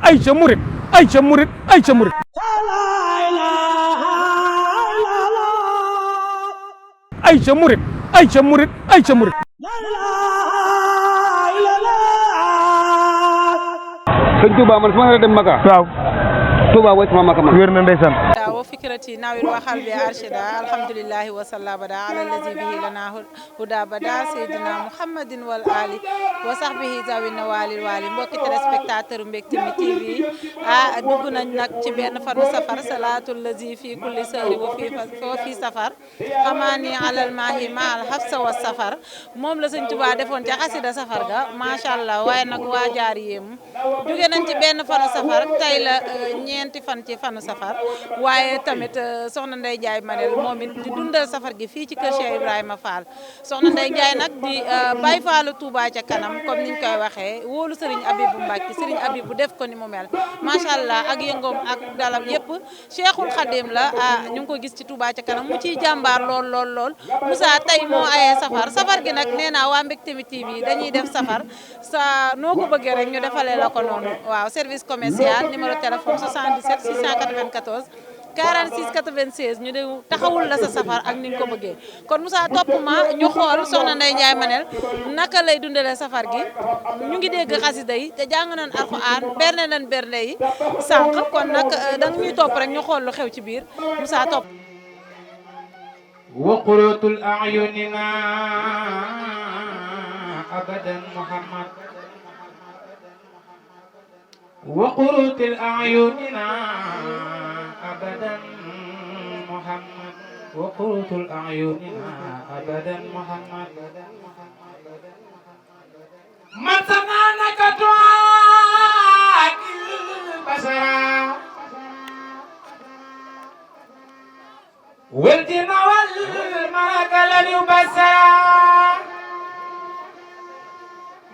ay ca murit ay ca murit ay ca murit ay ca murit ay ca murit ay ca murit sëñ Touba man su ma dem Makka waaw Touba mooy sama Makka man wér na ndeysaan wa fikrati nawir waxal bi arshida alhamdulillahi wa salla bada ala allazi bihi lana huda bada sayyidina muhammadin wal ali wa sahbihi zawina walil wali mbokki téléspectateur Mbecté Mi TV dugg nañ nag ci benn fanu safar salatul lazi fi kulli sahri wa fi safar xamaani alal maahi ma al hafsa wa safar moom la sëñ Touba defoon ca xasida safar ga macha allah waaye nag waa jaar yéemu jóge nañ ci benn fanu safar tey la ñeenti fan ci fanu safar waaye tamit soxna Ndeye Ndiaye Manel moom it di dundal safar gi fii ci kër Cheikh Ibrahima Fall soxna Ndeye Ndiaye nag di Baye Fallu Touba ca kanam comme niñ koy waxee wóolu Serigne Abibou Mbacke Serigne Abibou def ko ni mu mel macha allah ak yëngoom ak dalam yëpp Cheikhul Khadim la ñu ngi ko gis ci Touba ca kanam mu ciy jàmbaar lool Moussa tey moo ayee safar gi nag nee naa waa Mbecté Mi TV dañuy def safar sa noo ko bëggee rek ñu defalee la ko noonu waaw service commercial numéro téléphone 77 694 46 96 ñu de taxawul la sa safar ak ni nga ko bëggee kon Moussa topp ma ñu xool soxna Ndeye Ndiaye Manel naka lay dundalee safar gi ñu ngi dégg xasida yi te jàng nañ alxuraan berne nañ berne yi sànq kon nag danga ñuy topp rek ñu xool lu xew ci biir Moussa topp waquratul a'yunina abadan Muhammad waquratul a'yunina أبدا محمد وقوت الأعيننا أبدا محمد من سمعنك دعاء البشر والجن والملك لن يبصر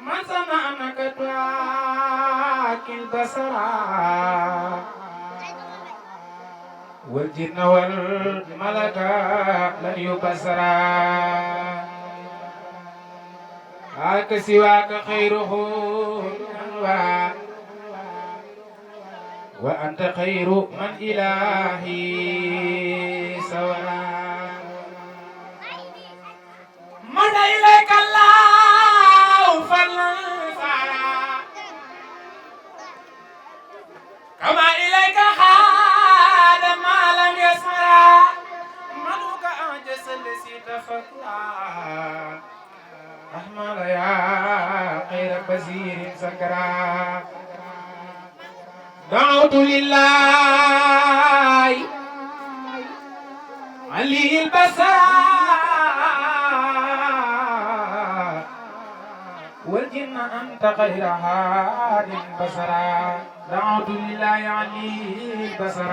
من سمعنك دعاء البشر والجن والملك لن يبصرا هاك سواك خيره أنواع وأنت خير من إلهي سواء من إليك الله فلنفعل كما إليك أحمد يا خير بزير سكرا دعوت لله علي البصر والجن أنت خير هاد بصرا دعوت لله علي البصر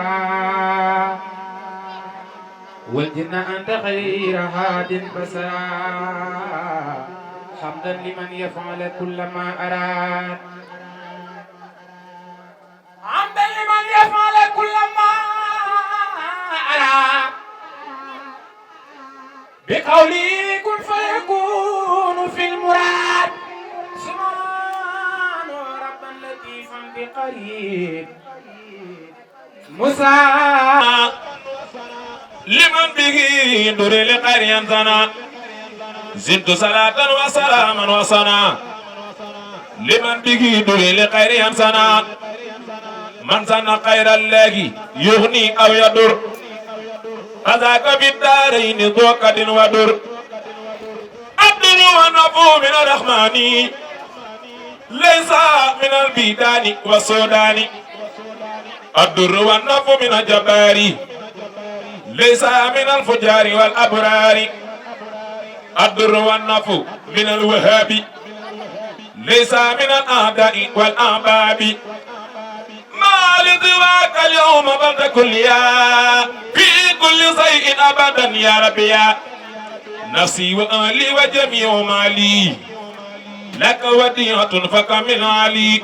والجن أنت خير هاد بصرا حمدا لمن يفعل كل ما أراد حمدا لمن يفعل كل ما أراد بقولي كن فيكون في المراد سبحان ربا لطيفا بقريب موسى لمن به دور لقريا زنا زدت صلاة وسلاما وصنا لمن به دور لقريا زنا من سن خير الله يغني أو يضر كذاك بالدارين ذو كد ودر عبد ونفو من الرحمن ليس من البيدان والسودان الدر والنفو من الجبار ليس من الفجار والأبرار الضر والنفو من الوهاب ليس من الأعداء والأحباب ما لذواك اليوم بعد كل يا في كل شيء أبدا يا ربي يا نفسي وأهلي وجميع مالي لك وديعة فكمل علي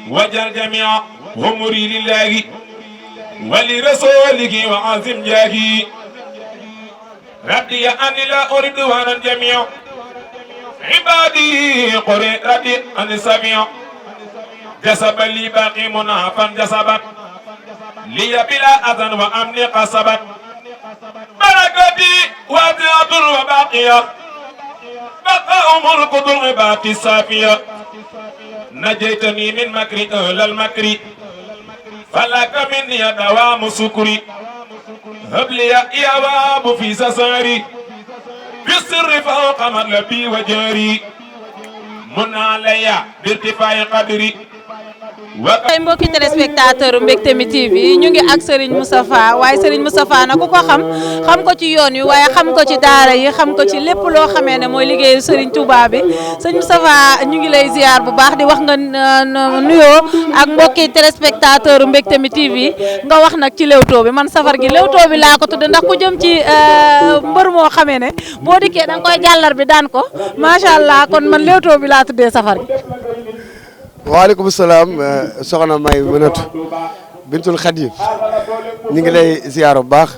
وجل جميع أموري لله ولرسوله وعظم جاهي ربي أني لا أريد وانا جميع عباد قري ردي عن السبيع جسب لي باقي منافا جسبت لي بلا أذن وأمن قصبت بركتي واسعة وباقية بقاء ملك العباد الصافية نجيتني من مكر أهل المكر فلك مني دوام سكري هب لي يا باب في سساري بالسر فوق مطلبي وجاري من علي بارتفاع قدري tey mbokki téléspectateur Mbecté Mi TV ñu ngi ak Serigne Moustapha waaye Serigne Moustapha nag ku ko xam ko ci yoon wi waaye xam ko ci daara yi xam ko ci lépp loo xamee ne mooy liggéeyu Serigne Touba bi Serigne Moustapha ñu ngi lay ziar bu baax di wax nga nuyoo ak mbokki téléspectateur Mbecté Mi TV nga wax nag ci Leewtoo bi man safar gi Leewtoo bi laa ko tudd ndax ku jëm ci mbër moo xamee ne boo dikkee da nga koy jàllar bi daan ko macha allah kon man Leewtoo bi laa tuddee safar gi. waaleykum salaam soxna May Mënatu Bintul Xadim ñu ngi lay ziar bu baax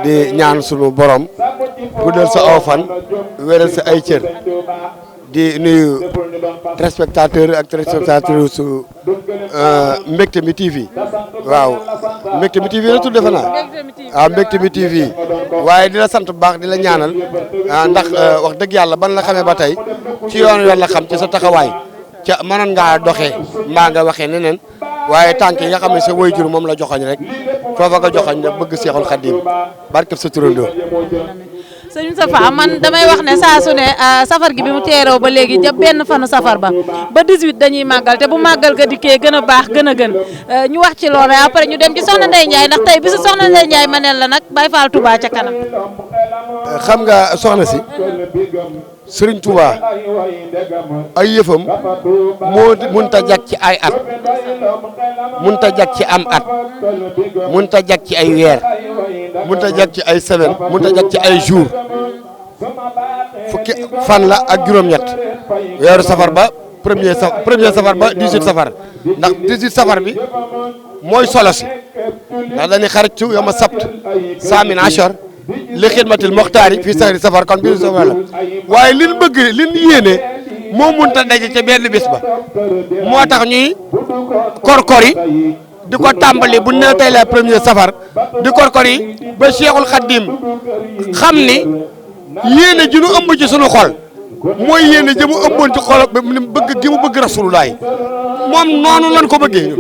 di ñaan sunu borom guddal sa aw fan wéral sa ay cër di nuyu téléspectateur ak téléspectatrice su Mbecté Mi TV waaw Mbecté Mi TV la tudd defe naa waaw Mbecté Mi TV waaye di la sant bu baax di la ñaanal ndax wax dëgg yàlla ban la xamee ba tey ci yoon yoon la xam ci sa taxawaay ca mënoon ngaa doxee mbaa nga waxee neneen waaye tànk yi nga xam ne sa waajur moom la joxoñ rek foofa nga joxoñ ne bëgg Seexul Xadim barkeb sa turandoo. sëñ Moustapha man damay wax ne saa su ne safar gi bi mu teeroo ba léegi jëm benn fanu safar ba 18 dañuy màggal te bu màggal ga dikkee gën a baax gën a gën ñu wax ci loolu après ñu dem ci Soxna Ndeye Ndiaye ndax tey bisu Soxna Ndeye Ndiaye ma neel la nag Baye Fall Touba ca kanam. xam nga soxna si Serigne Touba ay yëfam moo mënta jag ci ay at mënta jag ci am at mënta jag ci ay weer mënta jag ci ay semaine mënta jag ci ay jour fukki fan la ak juróom-ñett weeru safar ba premier safar ba 18 safar ndax 18 safar bi mooy solo si ndax dañuy xaritu yow ma sabt saamin achar li xidmatil moxtaari fii sahri safar kon biir safar la waaye liñ bëgg liñ yéene moo mënta daje ca benn bis ba moo tax ñuy korkori di ko tàmbali bu ne tey la premier safar di korkori ba Cheikhul Khadim xam ni yéene ji nu ëmb ci sunu xol mooy yéene ji mu ëmboon ci xol bëgg gi mu bëgg rasulullaay moom noonu lañ ko bëggee ñun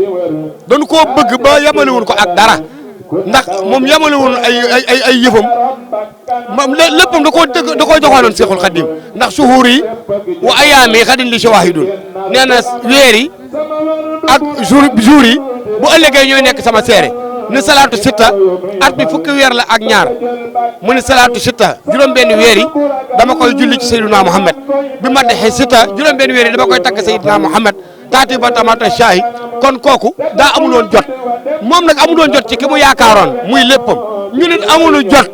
dañu koo bëgg ba yamalewuñ ko ak dara ndax moom yamalewuñ ay yëfam moom léppam da koo joxoon Seexul Xadim ndax suhuur yi wa ayaam yi xadin li shawahidun nee na weer yi ak jour yi bu ëllëgee ñooy nekk sama seere ni salaatu sitta at bi fukki weer la ak ñaar mu ni salaatu sitta juróom-benn weer yi dama koy julli ci Seydina Muhammad bi ma dexee sitta juróom-benn weer yi dama koy takk Seydina Muhammad taati ba tamata shaahi kon kooku daa amuloon jot moom nag amuloon jot ci ki mu yaakaaroon muy léppam ñu nit amulu jot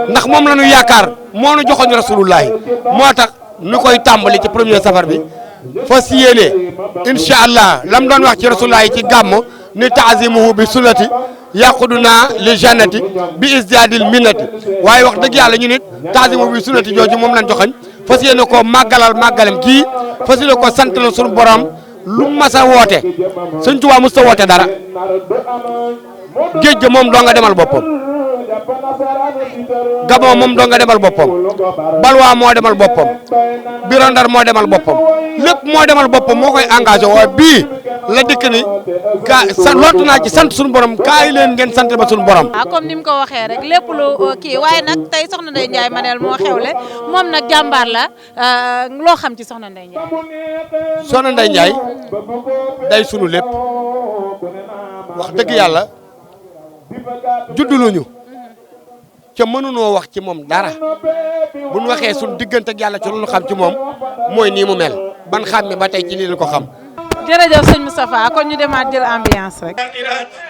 ndax moom la ñu yaakaar moo nu joxoñ rasulullahi moo tax ñu koy tàmbali ci premier safar bi fas yéene incha allah lam doon wax ci rasulullahi ci gàmm ni taazimuhu bi sunnati yaquduna li jannati bi isdiadil minnati waaye wax dëgg yàlla ñu nit taazimuhu bi sunnati jooju moom lañ joxoñ fas yéene koo màggalem kii fas yéene koo sant la suñu borom lu mas a woote Sëñ Tuubaa mos ta woote dara géej ga moom doo nga demal boppam Gabon moom doo nga demal boppam Balwa moo demal boppam Biro Ndar moo demal boppam lépp moo demal boppam moo koy engagé waaye bii la dikk ni lootu naa ci sant suñu borom kaay leen ngeen sant ba suñu borom. waaw comme ni mu ko waxee rek lépp lu kii waaye nag tey Soxna Ndeye Ndiaye Manel moo xewle moom nag jàmbaar la loo xam ci Soxna Ndeye Ndiaye. Soxna Ndeye Ndiaye day sunu lépp wax dëgg yàlla judduluñu ca mënunoo wax ci moom dara bu ñu waxee suñu diggante ak yàlla ci lu ñu xam ci moom mooy nii mu mel ban xam mi ba tey ci lii la ko xam jërëjëf sëñ Moustapha kon ñu demaat jël ambiance rek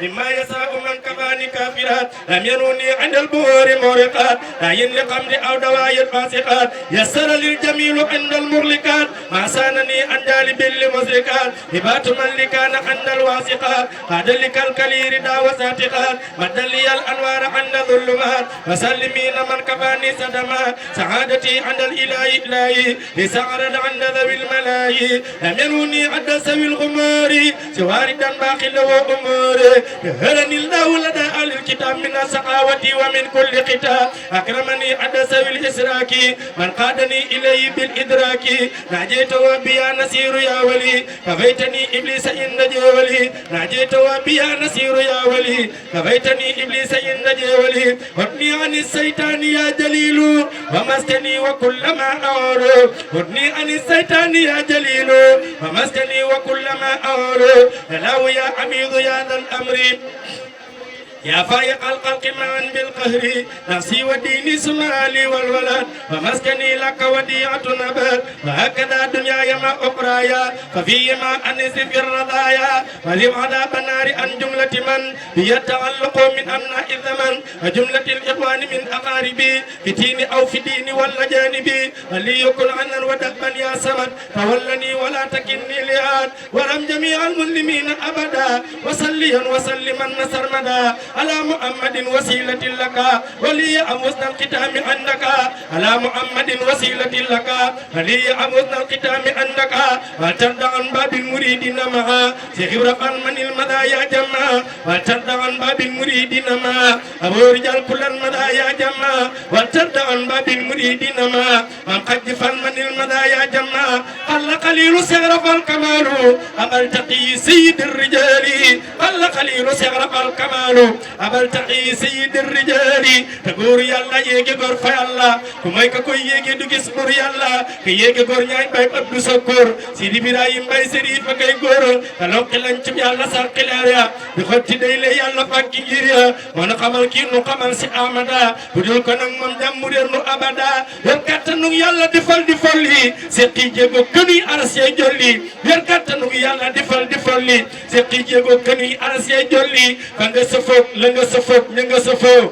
مما يساء من كفاني كافرات لم يروني عند البور مورقات لا ينلقم أو دواء الفاسقات يسر للجميل عند المغلقات ما سانني عن جالب المزرقات هبات من لكان عند الواسقات قاد لك الكلير دا وساتقات مد لي الأنوار عند الظلمات وسلمين من كفاني صدمات سعادتي عند الإله إلهي لسعرد عند ذوي الملاهي لم يروني عند سوي الغمار سواردا باقي له أموري هرني الله لدى أهل الكتاب من السخاوة ومن كل قتال أكرمني عند سوي الإسراك من قادني إليه بالإدراك ناجيت وبيا نسير يا ولي كفيتني إبليس إن جولي ناجيت وبيا نسير يا ولي كفيتني إبليس إن جولي وابني عن الشيطان يا جليل ومستني وكل ما أور وابني عن الشيطان يا جليل ومستني وكل ما أور لا يا عميد يا ذا الأمر يا فايق الخلق معا بالقهر نفسي وديني سمالي والولد ومسكني لك وديعة نبات وهكذا دنياي ما أخرايا ففيما أنس في الرضايا ولبعد النار عن جملة من يتعلق من أمناء الزمن وجملة الإخوان من أقاربي في ديني أو في ديني ولا جانبي وليكن عنا ودأبا يا سمد تولني ولا تكني لآد ورم جميع المسلمين أبدا وصليا وسلما سرمدا على محمد وسيلة لك ولي أموسنا الختام عندك على محمد وسيلة لك ولي أموسنا الختام عندك وترد عن باب المريدين معا سيخبر عن من المدايا جمع وترد عن باب المريدين معا أبو رجال كل المدايا جمع وترد عن باب المريدين معا من قد فن من المدايا جمع قل قليل سيغرف الكمال أبل تقي سيد الرجال قل قليل سيغرف الكمال abal taqi sayyidir rijali te góor yàlla yéegi góor fa yàlla ku may ka koy yéegi du gis bur yàlla ke yéegi góor ñaay bay Abdou Sakkoor Sidi Ibrahim Mbay Sëriif fa kay góor te lokki lañ ci yàlla sarqileer ya di xotti day le yàlla fakki ngir ya moo na xamal kii nu xamal si amada bu dul ko nag moom jàmm réer nu abada yor kattanu yàlla di folli seqi jéego kënuy arasee jolli yor kattanu yàlla di folli seqi jéego kënuy arasee jolli fa nga sëfoog la nga sëfoog ña nga sëfoo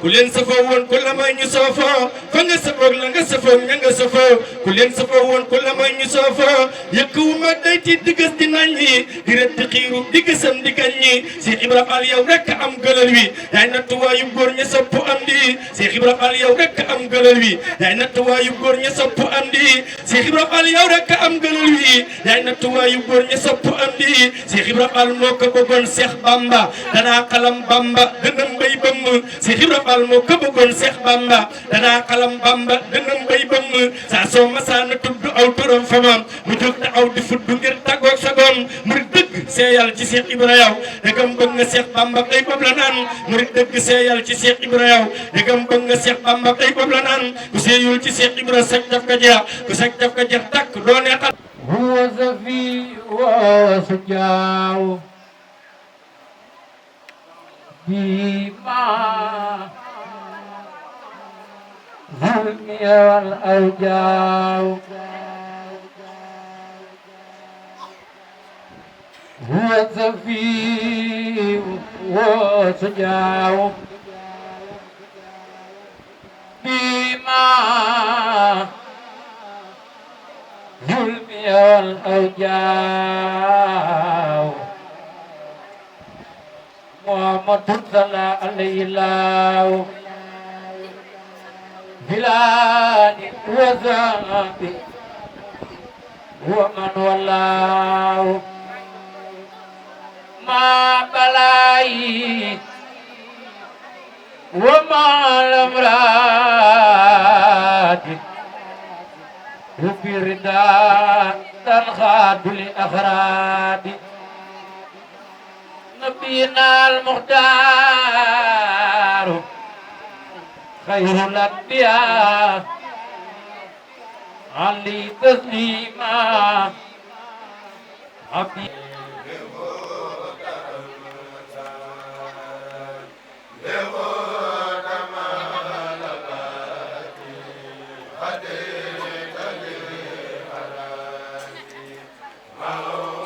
ku leen sëfoo woon ku la may ñu soofoo fa nga sëfoog la nga sëfoog ña nga sëfoo ku leen sëfoo woon ku la may ñu soofoo yëkk wu mag day tiit di gës di nañ ñi di ret di xiiru di gësam di gañ ñi Cheikh Ibra Fall yow rekk am gëlal wi yaay nattuwaayu góor ña sopp am di Cheikh Ibra Fall yow rekk am gëlal wi yaay nattuwaayu góor ña sopp am di Cheikh Ibra Fall yow rekk am gëlal wi yaay nattuwaayu góor ña sopp am di Cheikh Ibra Fall moo ko bëggoon Cheikh Bamba danaa xalam Bamba dënam bay bëmm Cheikh Ibra Fall moo ko bëggoon Cheikh Bamba danaa xalam Bamba dënam bay bëmm saa soo masaana tudd aw turam fa moom mu jóg taxaw di fudd ngir tàggoog sagoom murid dëgg seeyal ci Cheikh Ibra yow dëggam bëgg nga Cheikh Bamba tey bopp la naan murid dëgg seeyal ci Cheikh Ibra yow dëggam bëgg nga Cheikh Bamba tey bopp la naan ku seeyul ci Cheikh Ibra sag daf ka jeex ku sag daf ka jeex takk doo neexal huwa safi wa sujaaw بما ظلمي والأوجاع هو السفي وسجاع بما ظلمي والأوجاع محمد صلى عليه الله بلاد وزابي ومن والله ما بلاي وما الأمراض وبردا تنخاد لأفراد نبينا المختار خير الأنبياء علي تسليما حبيب Oh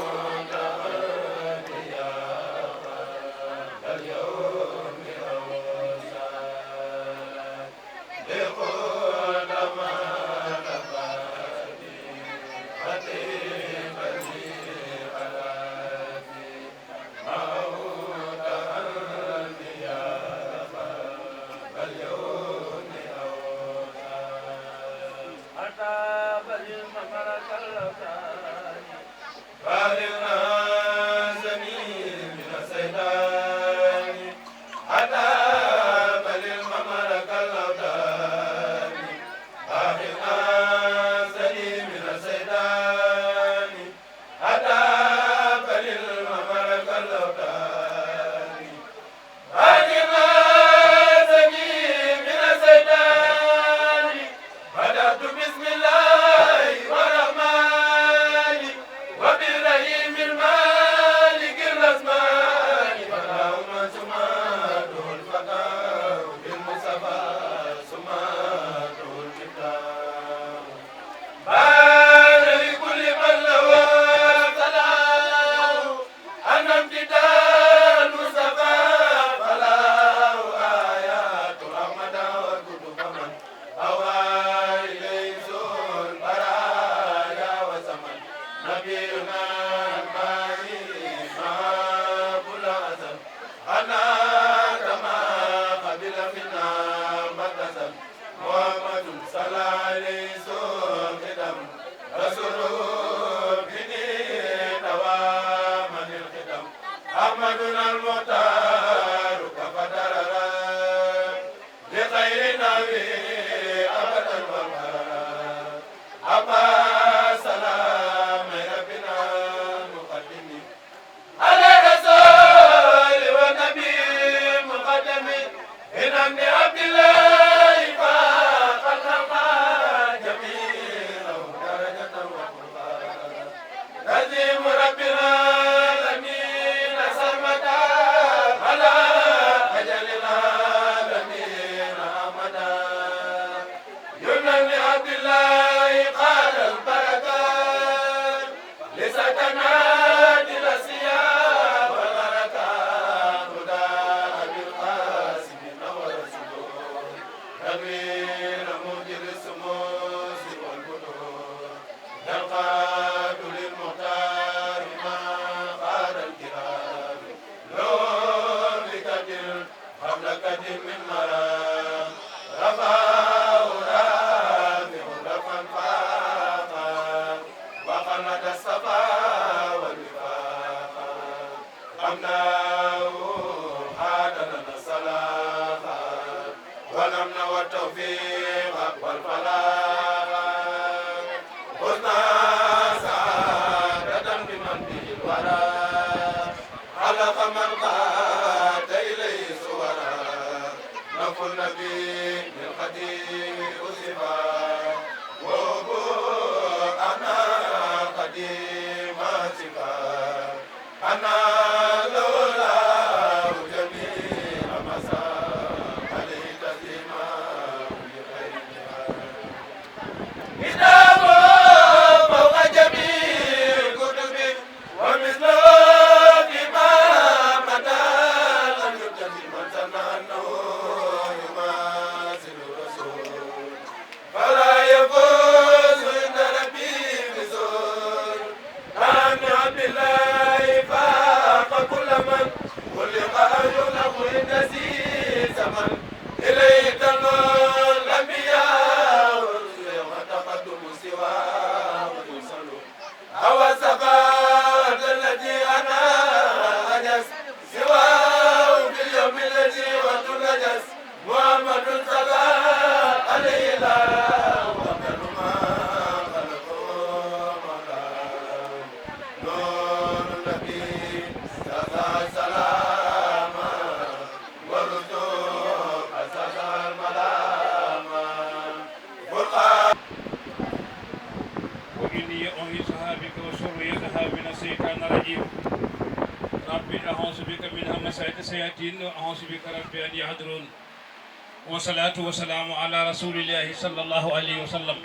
والصلاة والسلام على رسول الله صلى الله عليه وسلم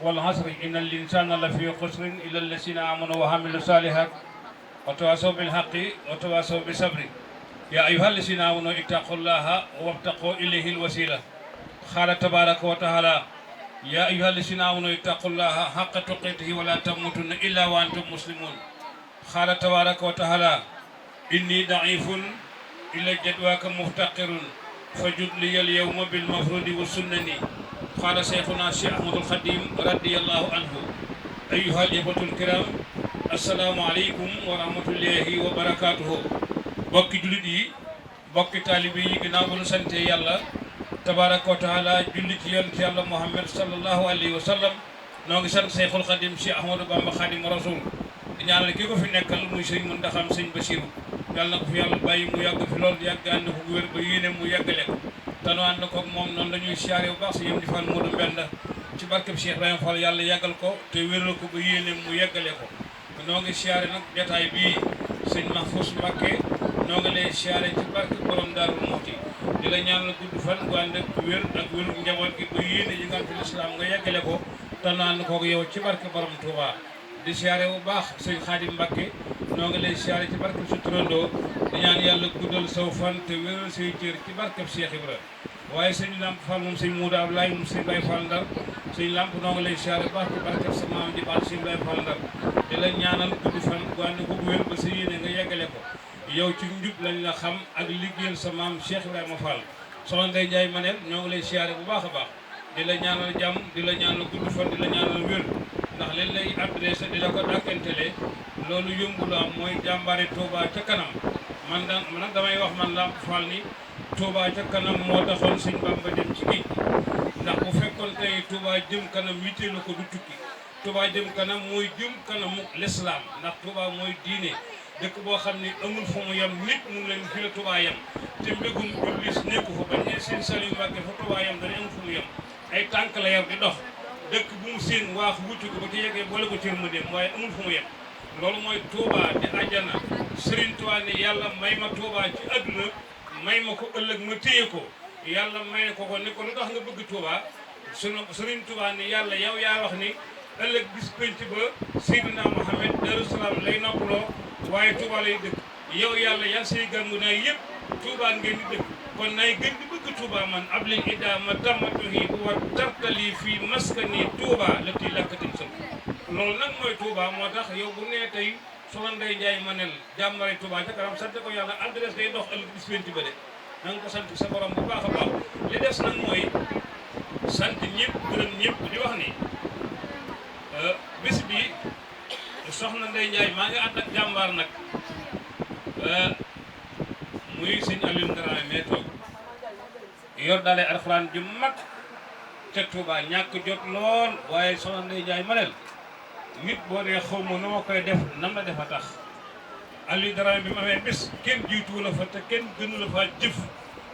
والعصر إن الإنسان لفي خسر إلا الذين آمنوا وعملوا الصالحات وتواصوا بالحق وتواصوا بالصبر يا أيها الذين آمنوا اتقوا الله وابتغوا إليه الوسيلة قال تبارك وتعالى يا أيها الذين آمنوا اتقوا الله حق تقاته ولا تموتن إلا وأنتم مسلمون قال تبارك وتعالى إني ضعيف إلى جدواك مفتقر فجد لي اليوم بالمفروض والسنن قال شيخنا الشيخ أحمد الخديم رضي الله عنه أيها الإخوة الكرام السلام عليكم ورحمة الله وبركاته bokki jullit yi bokki taalibe yi ginnaaw bu nu sante yàlla tabaraka wa taala julli ci yonent yàlla Muhammad sallallahu alayhi wa sallam noo ngi sant Seyxul Xadim Cheikh Ahmadou Bamba Xadim Rasul di ñaanal ki ko fi nekkal muy sëñ Muntaxa sëñ Basiru yàlla na ko fi yàlla bàyyi mu yàgg fi lool yàgg ànd ko wér ba yéene mu yàggale ko te nu ànd ko moom noonu la ñuy siyaare bu baax si yëm di fan Modou Mbenda ci barkeb Cheikh Ibrahima Fall yàlla yàggal ko te wéral ko ba yéene mu yàggale ko noo ngi siyaare nag jotaay bii sëñ Mahfous Mbacké noo ngi lay siyaare ci barke borom Daaru Muxti di la ñaanal gudd fan gu ànd ak wér ak wéru njaboot gi ba yéene yi nga am ci lislaam nga yàggale ko te nu ànd koog yow ci barke borom Touba di siyaare bu baax sëñ Xaadim Mbacké noo ngi lay siyaare ci barkeb su turandoo di ñaan yàlla guddal saw fan te wéral say cër ci barkeb Cheikh Ibra waaye sëñ Lamp Fall moom sëñ Muudu Ablaay moom sëñ Baye Fall Ndar sëñ Lamp noo ngi lay siyaare bu baax ci barkeb sa maam di baax sëñ Baye Fall Ndar di la ñaanal gudd fan gu ànd ko wér ba sa yéene nga yeggale ko yow ci njub lañ la xam ak liggéeyal sa maam Cheikh Ibrahima Fall soxna Ndeye Ndiaye Manel ñoo ngi lay siyaare bu baax a baax di la ñaanal jàmm di la ñaanal gudd fan di la ñaanal wér ndax leen lay adressé di la ko dàkkantele loolu yombul am mooy jàmbaare Touba ca kanam man nag damay wax man Lamp Fall ni Touba ca kanam moo taxoon sëñ Bamba dem ci géej ndax bu fekkoon tey Touba jëm kanam yitteelu ko du tukki Touba jëm kanam mooy jëm kanamu l'islam ndax Touba mooy diine dëkk boo xam ni amul fu mu yem nit mu ngi leen fi la Touba yem te mbégum jullis nekku fa bañ ne seen Saliou Mbacké fa Touba yem dana amul fu mu yem ay tànk la yor di dox dëkk bu mu seen waax wucc ko ba ci yeggee boole ko cër mu dem waaye amul fu mu yem loolu mooy Touba di àjjana Serigne Touba ne yàlla may ma Touba ci àdduna may ma ko ëllëg ma téye ko yàlla may ko ni ko lu tax nga bëgg Touba sunu Serigne Touba ne yàlla yow yaa wax ni ëllëg bis penc ba Seydina Mohamed Darou Salaam lay noppaloo waaye Touba lay dëkk yow yàlla yaa say gàngu naay yëpp Touba ngeen di dëkk kon nay gën di bëgg Touba man ab leen ida ma tammatuhi bu war tartali fii maskani Touba la tii lakkatim sën loolu nag mooy Touba moo tax yow bu nee tey soxna Ndeye Ndiaye Manel jàmbare Touba ca kanam sant ko yàlla adresse day dox ëllëg bis penc ba de na nga ko sant sa borom bu baax a baax li des nag mooy sant ñëpp gërëm ñëpp di wax ni bis bi soxna Ndeye Ndiaye maa ngi ànd ak jàmbaar nag muy sëñ Aliou Dramé mee toog yor daale alxuraan ju mag ca Touba ñàkk jot lool waaye soxna Ndeye Ndiaye Manel nit boo dee xaw ma nu ma koy def nam la def a tax Aliou Dramé bi mu amee bés kenn jiitu la fa te kenn gënu la fa jëf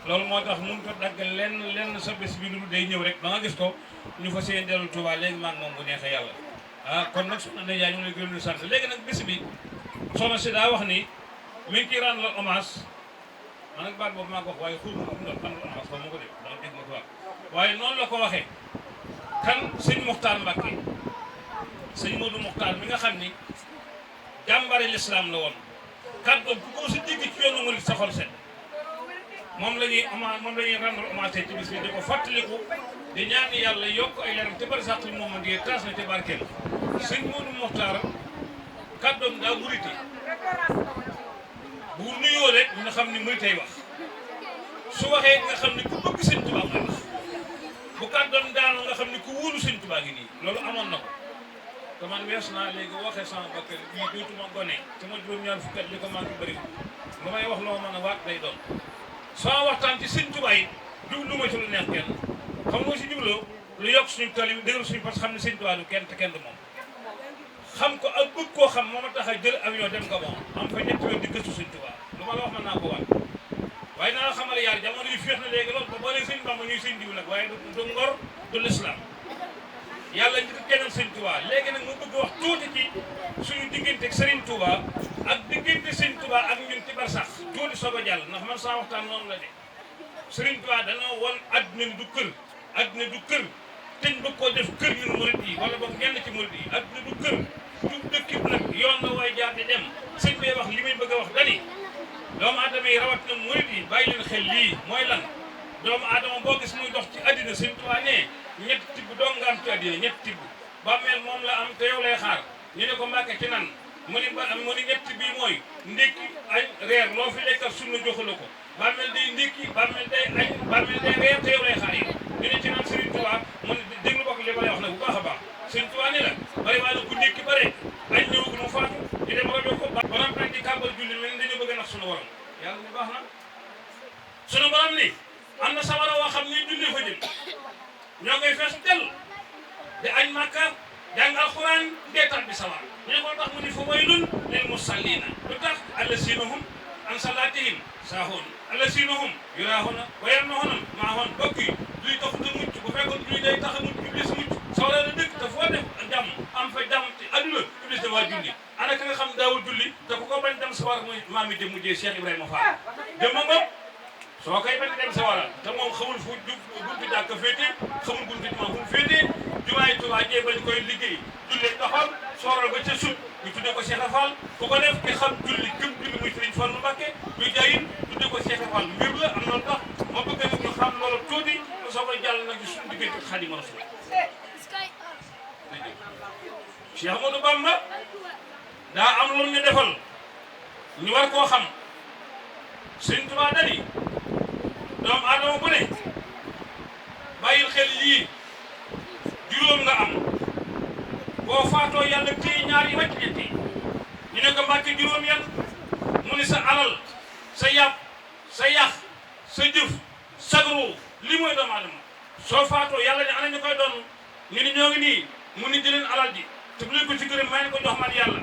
loolu moo tax mënut a dagg lenn sa bés bi lu day ñëw rek ba nga gis ko ñu fa seen dellu Touba léegi maa ngi moom bu neexee yàlla kon nag soxna Ndeye Ndiaye ñu ngi lay gërëm di sant léegi nag bés bi soxna si daa wax ni mi ngi ciy rendre hommage man nag baat boobu maa ko wax waaye xul ma ko rendre hommage xaw ma ko def danga dégg ma ko wax waaye noonu la ko waxee kan sëñ Muxtaar Mbacké sëñ Modou Muxtaar mi nga xam ni jàmbari l'islam la woon kàddoom ku ko si dégg ci yoonu murid sa xol set moom la ñuy rendre hommage ci bis bi di ko fàttaliku di ñaan yàlla yokk ay leeram te bari sax li moom di taas na te barkeel sëñ Modou Muxtaar kàddoom daa murite bu nuyoo rek nga xam ni muy tey wax su waxee nga xam ni ku bëgg sëñ Tuubaa mooy wax bu kàddoom daanoo nga xam ni ku wóolu sëñ Tuubaa ngi nii loolu amoon na ko te man wees naa léegi waxee sama bakkan bii dootuma gone te ma juróom-ñaar fukki at li ko manqué bëri lu may wax loo mën a waat day doon sama waxtaan ci sëñ Tuubaa yi jublu ma ci lu neex kenn xam nga si jubloo lu yokk suñu tool yi dëgëral suñu parce que xam ne sëñ Tuubaa du kenn te kenn du moom xam ko ak bëgg koo xam moo ma tax a jël avion dem ko moom am fa ñetti weer di gëstu sëñ Tuubaa lu ma la wax mën naa ko waat waaye naa la xamal yaar jamono yi féex na léegi loolu ba boo nee sëñ Bamba ñuy sëñ diw nag waaye du ngor du l'islam yàlla ñu ko kennal sëñ Touba léegi nag mu bëgg wax tuuti ci suñu diggante ak Serigne Touba ak diggante sëñ Touba ak ñun ci barsax tuuti soog a jàll ndax man saa waxtaan noonu la de Serigne Touba danoo won adduna ni du kër adduna du kër teñ bëgg koo def kër ñun murid yi wala boog ñenn ci murid yi adduna du kër du dëkkib nag yoon la way jaar di dem sëñ bi wax li muy bëgg a wax dani doomu aadama yi rawat na murid yi bàyyi leen xel lii mooy lan doomu aadama boo gis muy dox ci addina sëñ Touba ne ñetti tibb doo nga am ci addina ñetti tibb bàmmeel moom la am te yow lay xaar ñu ne ko Mbàkke ci nan mu ni ñetti bii mooy ndékki añ reer loo fi lekkal sunna joxula ko bàmmeel day ndékki bàmmeel day añ bàmmeel day reer te yow lay xaar yi ñu ne ci nan Sëriñ Tuubaa Tuubaa mu ne déglu bokk li ma lay wax nag bu baax a baax sëñ Tuubaa ni la bari waa ku ndékki bare añ ñëwagul mu faatu ñu dem rajo ko borom nag di kàmbal julli mel dañu bëgg a nax sunu borom yàlla ni baax na sunu borom ni am na sawara woo xam ni julli fa jëm ñoo koy fees del di añ Makka jàng alxuraan deetaat bi sawar ñu ko tax mu ni fa waylun lil musallina lu tax allazina hum an salatihim saahoon allazina hum yuraahuna wa yamnahuna maahoon bokk yi luy taxut a mucc bu fekkoon luy day tax a mucc iblis mucc sawara la dëkk te foo def jàmm am fa jàmm ci adduna iblis dafa julli ana ka nga xam daawul julli te ku ko bañ dem sawar mooy maam yi dem mujjee Cheikh Ibrahima Fall jëmma bopp soo koy bañ dem sawara te moom xamul fu buntu jàkk féete xamul buntu jumaa fu mu féete jumaay Tuubaa jee bañ koy liggéey jullee doxal sooral ba ca sut ñu tuddee ko Cheikh Fall ku ko def ki xam julli gëm julli muy Sëriñ Fallu Mbàkke muy jayin tuddee ko Cheikh Fall mbir la am na tax ma bëgg nag ñu xam loolu tuuti soo koy jàll nag suñu diggante Xaadimu Rasuul Cheikh Ahmadou Bamba daa am lu ñu defal ñu war koo xam Sëriñ Tuubaa dani doomu aadama bu ne bàyyil xel yii juróom nga am boo faatoo yàlla téye ñaar yi wàcc ñetti ñu ne ko Mbàkke juróom yan mu ni sa alal sa yàpp sa yax sa jëf sagru li mooy doomu aadama soo faatoo yàlla ne ana ñu koy doon ñu ni ñoo ngi nii mu ni jëleen alal ji te bu leen ko ci gërëm maa ngi ko jox man yàlla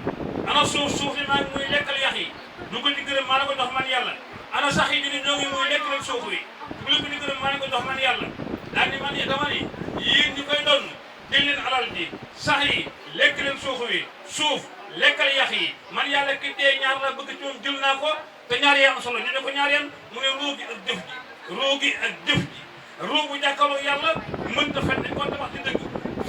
ana suuf yi maa ngi muy lekkal yax yi du ko ci gërëm maa ngi ko jox man yàlla ana sax yi ñu ni ñoo ngi muy lekk leen suuf yi bu leen ko ci gërëm maa ngi ko jox man yàlla daal ni man dama ni yéen ñi koy doon jël leen alal ji sax yi lekk leen suuf yi suuf lekkal yax yi man yàlla ki dee ñaar la bëgg ci moom jël naa ko te ñaar yi am solo ñu ne ko ñaar yan mu ne ruu gi ak jëf ji ruu gi ak jëf ji ruu bu jàkkaarloo yàlla mënta fen dañ ko tabax ci dëgg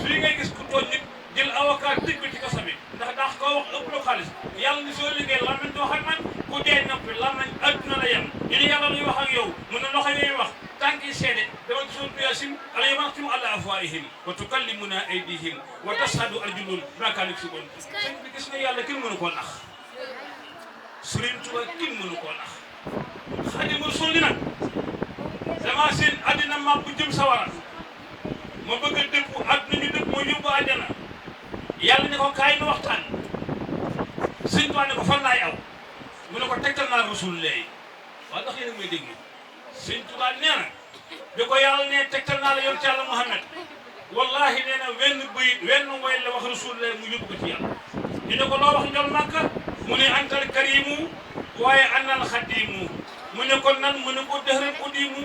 fii ngay gis ku tooñ nit jël avocat tëj ko ci kaso bi ndax daax koo wax ëpp la xaalis yàlla ni soo liggéey lamañ doo xam man ku dee noppi lamañ adduna la yem ñu ne yàlla luy wax ak yow mun na loxo yi wax tànk yi seede dama ci suñu Yaasin alayhim yaxtimu ala afwaahihim wa tukallimuna aydihim wa tashhadu arjuluhum bimaa kaanu yaksibuun sëñ bi gis nga yàlla kenn mënu koo nax Sëriñ Tuubaa kenn mënu koo nax Xaadimu Rasuul nag dama seen àddina ma bu jëm sawara ma bëgg a dëpp àdduna ñu dëpp moo yóbbu àjjana yàlla ne ko kaay nu waxtaan Sëñ Tuubaa ne ko fan laay aw mu ne ko tegtal naa Rasulullah waaw ndax yéen a may dégg Sëñ Tuubaa nee na bi ko yàlla ne tegtal naa la yoon ci yàlla Muhammad wallahi nee na wenn woy la wax Rasulullah mu yóbbu ko ci yàlla ñu ne ko loo wax njol Màkka mu ne antal karimu waaye annal xadimu mu ne ko nan mu ne ko dëxëral udimu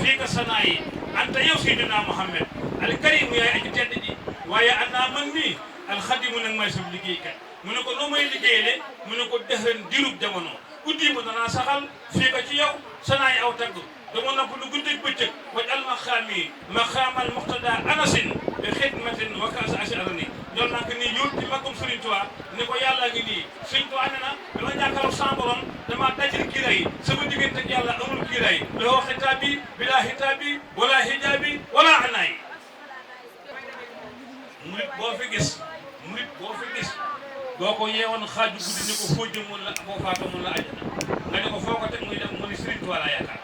fii ka sanaa yi anta yow Seydina Muhammad al karimu yaay aji tedd ji waaye annaa man nii al xadimu nag may sab liggéeykat mu ne ko noo may liggéeyale mu ne ko dëxëran dirub jamono udimu danaa saxal fii ka ci yow sanaa yi aw tagg dama nopp lu guddeeg bëccëg waj al maqaami maqaamal muqtada anasin bi xidmatin wa kaasa asi arani ñool naa ko nii yóot ci maggum Sëriñ Tuubaa ne ko yàlla ngi nii Sëriñ Tuubaa ne na dama jàkkaarloo sama borom dama dajal kiiraay sama diggante ak yàlla amul kiiraay loo xitaabi bila hitaabi wala hijaabi wala anaay murit boo fi gis boo ko yeewoon xaaju guddi ni ko foo jëm mun la boo faatoo mun la àjjana nga ne ko foo ko teg muy dem mu ni Sëriñ Tuubaa laa yaakaar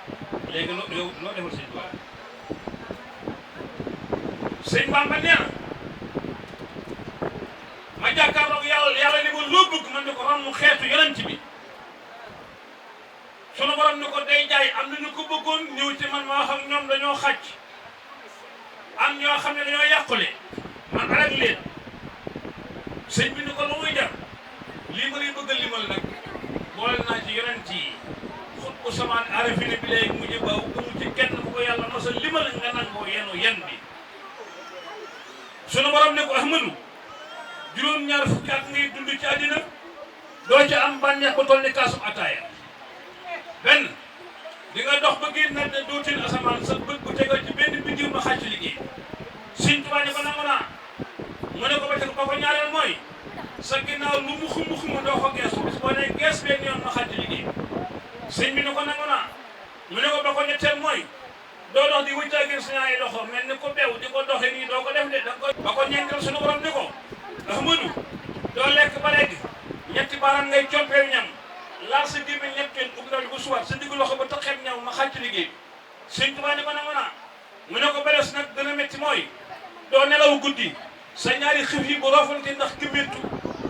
léegi yow loo defal Sëñ Tuubaa Sëñ Bamba nee na ma jàkkaarloog yàlla ni ko loo bëgg man ni ko ron mu xeetu yonent bi sunu borom ni ko day jaay am na ñu ko bëggoon ñëw ci man ma wax ak ñoom dañoo xàcc am ñoo xam ne dañoo yàqule man arag leen sëñ bi ni ko lu muy jar lii ma lay bëgg a limal nag boole naa ci yonent yi xut bu samaan arafine bi lay mujj baaw amu ci kenn bu ko yàlla mos a limal nga nangoo yenu yen bi sunu borom ne ko Ahmadu juróom-ñaar fukki at ngay dund ci àddina doo ca am bànneex ba toll ni kaasum ataaya benn di nga dox ba génn ne dootin asamaan sa bët bu tegal ci benn biddiw ma xàcc liggéey Sëñ Tuubaa ne ko nangu naa mu ne ko ba teg ba ko ñaareel mooy sa ginnaaw lu mu xumu doo ko geesu bis boo nee gees benn yoon ma xàcc liggéey sëñ bi ne ko nangu naa mu ne ko ba ko ñetteel mooy doo dox di wëccaagin sa ñaari loxo mel ni ko beew di ko doxee nii doo ko def de danga ko ba ko ñeenteel suñu borom ni ko Ahmadu doo lekk ba léegi ñetti baaraam ngay compeel ñam laal sa gémmiñ ñett yoon ub ndaw li bu suwaat sa diggu loxo ba taxeeb ñaw ma xàcc liggéey Sëñ Tuubaa ne ko nangu naa mu ne ko beles nag gën a métti mooy nelaw guddi sa ñaari xëf yi bu roofante ndax gëmmentu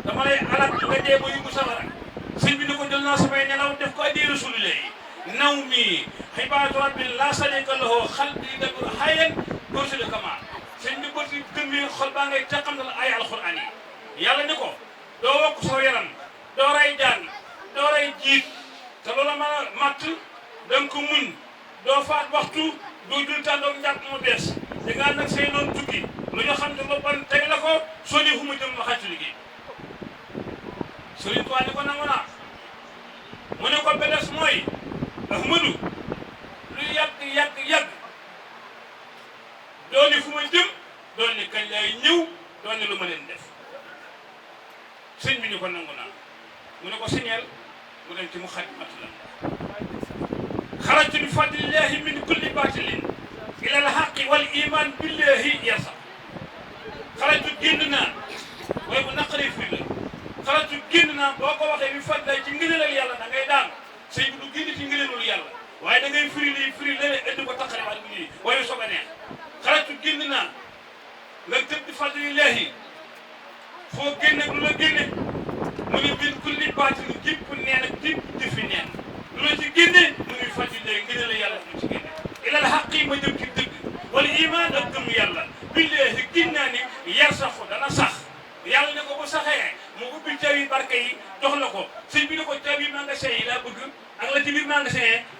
dama lay alal nga dee ba yóbbu safara sëñ bi ni ko jël naa samay nelaw def ko addi Rasulillah naw mi xibaatu rabbi la sharika lahu xal bi dabur xayen gorsule kama sëñ bi bëti gëmmi xol baa ngay teqamtal ay alquran yi yàlla ni ko doo wokk soo yaram doo ray jaan doo ray jiit te loola mën a matt danga ko muñ doo faat waxtu doo jul tàndoog njàpp mu bees di nga nag say noon tukki lu ñu xam te ba ban teg la ko soo ni fu mu jëm ma xàccu liggéey Sëriñ Tuubaa ni ko nangu naa mu ne ko bedes mooy Ahmadu lu yàgg doon ni fu ma jëm doon ni kañ lay ñëw doon ni lu ma leen def sëñ bi ni ko nangu naa mu ne ko signeel mu dem ci mu xadimat la xarajtu bi fadlillahi min kulli batilin ila alhaqi wal iman billahi yasa xarajtu génn naa waaye bu naqaree firi la xarajtu génn naa boo ko waxee bi fadlillahi ci ngëneelal yàlla da ngay daan sëñ bi du génn ci ngëneelul yàlla waaye da ngay firi lii firi leneen indi ko taqale waat bu nii waaye soog a neex xarajtu génn naa nga tëb di fadlillahi foo génne lu la génne mu ngi min kulli baatin jëpp neen ak jëpp jëfi neen lu la ci génne mu ngi fadlillahi ngëneelal yàlla mu ci génne ilal haqi ma jëm ci dëgg wala iman ak gëm yàlla billahi gin naa ni yar saxu dana sax yàlla ne ko bu saxee mu ubbi caabi barke yi jox la ko sëñ bi ne ko caabi magasin yi laa bëgg ak la ci biir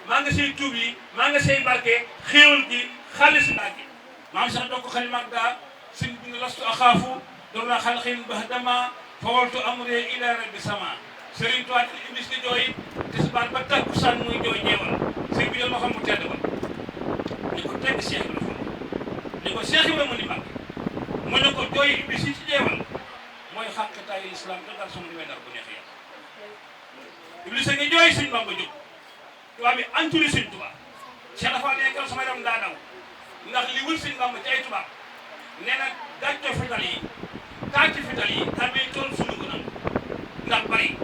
magasin tuub yi magasin barke xéewal gi xaalis naa gi maam sax doo ko xali mag daa sëñ bi ne lastu axaafu dorna xalqin bahdama fawaltu amre ila rabbi sama sëriñ Tuubaa iblis di jooy tisbaar ba takkusaan muy jooy jeewal sëñ bi jël ma xam mu tedd ba ni ko tegg Cheikh Ibrahima ni ko Cheikh Ibrahima ni mag mu ne ko jooy iblis yi ci jeewal mooy xàqtaayu islam te dara sama ni may dar bu neex yàlla iblis a ngi jooy sëñ Bamba jóg tubaab bi anturi sëñ Tuubaa Cheikh dafa nekkal sama yaram daa daw ndax li wër sëñ Bamba ci ay tubaab nee na gàcco fital yi tàcc fital yi amee tool sunu gënam ndax bari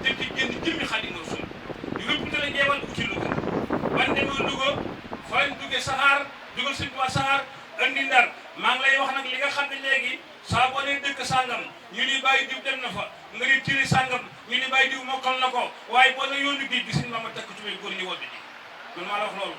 te ci génn jëmmi Xaadimu Rasuul ñu rëpputale jeewal uti Louga ban demee Louga fa lañ duggee saxaar dugal sëñ Tuubaa saxaar andi Ndar maa ngi lay wax nag li nga xam ne léegi saa boo nee dëkk sàngam ñu ni bàyyi diw dem na fa nga ni tiri sàngam ñu ni bàyyi diw mokkal na ko waaye boo ne yoonu géej gi sëñ Bamba takk tubéy góor ñi wodd ji man maa la wax loolu